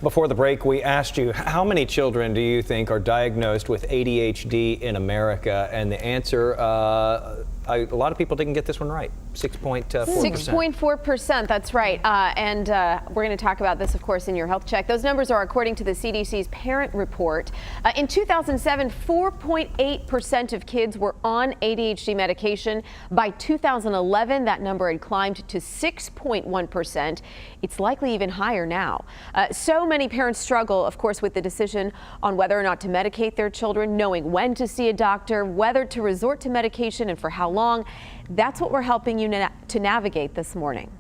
Before the break, we asked you, how many children do you think are diagnosed with ADHD in America? And the answer, a lot of people didn't get this one right. 6.4%. 6.4%, that's right. And we're going to talk about this, of course, in your health check. Those numbers are according to the CDC's parent report. In 2007, 4.8% of kids were on ADHD medication. By 2011, that number had climbed to 6.1%. It's likely even higher now. So many parents struggle, of course, with the decision on whether or not to medicate their children, knowing when to see a doctor, whether to resort to medication and for how long. That's what we're helping you to navigate this morning.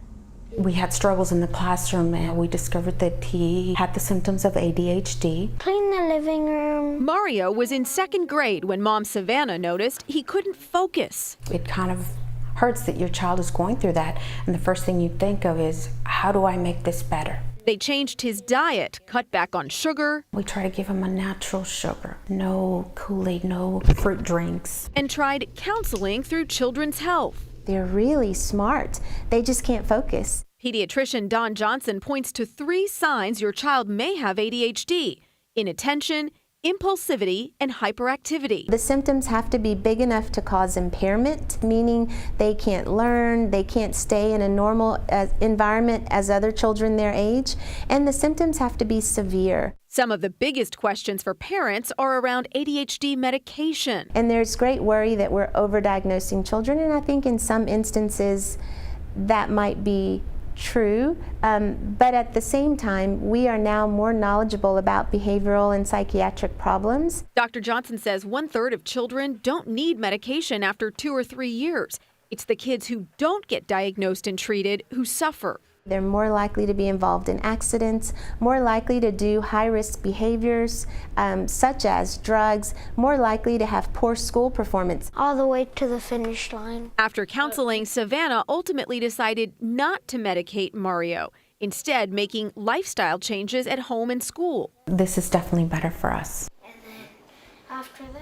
We had struggles in the classroom and we discovered that he had the symptoms of ADHD. Clean the living room. Mario was in second grade when mom Savannah noticed he couldn't focus. It kind of hurts that your child is going through that, and the first thing you think of is, how do I make this better? They changed his diet, cut back on sugar. We try to give him a natural sugar, no Kool-Aid, no fruit drinks. And tried counseling through Children's Health. They're really smart. They just can't focus. Pediatrician Don Johnson points to 3 signs your child may have ADHD: inattention, impulsivity, and hyperactivity. The symptoms have to be big enough to cause impairment, meaning they can't learn, they can't stay in a normal environment as other children their age, and the symptoms have to be severe. Some of the biggest questions for parents are around ADHD medication. And there's great worry that we're overdiagnosing children, and I think in some instances that might be true, but at the same time, we are now more knowledgeable about behavioral and psychiatric problems. Dr. Johnson says 1/3 of children don't need medication after 2 or 3 years. It's the kids who don't get diagnosed and treated who suffer. They're more likely to be involved in accidents, more likely to do high-risk behaviors such as drugs, more likely to have poor school performance. All the way to the finish line. After counseling, Savannah ultimately decided not to medicate Mario, instead making lifestyle changes at home and school. This is definitely better for us. And then after that.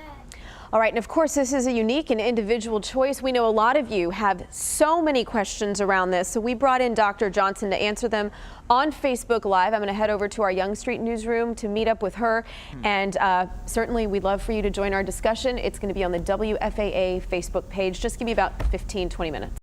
All right, and of course, this is a unique and individual choice. We know a lot of you have so many questions around this, so we brought in Dr. Johnson to answer them on Facebook Live. I'm going to head over to our Young Street newsroom to meet up with her, and certainly we'd love for you to join our discussion. It's going to be on the WFAA Facebook page. Just give me about 15-20 minutes.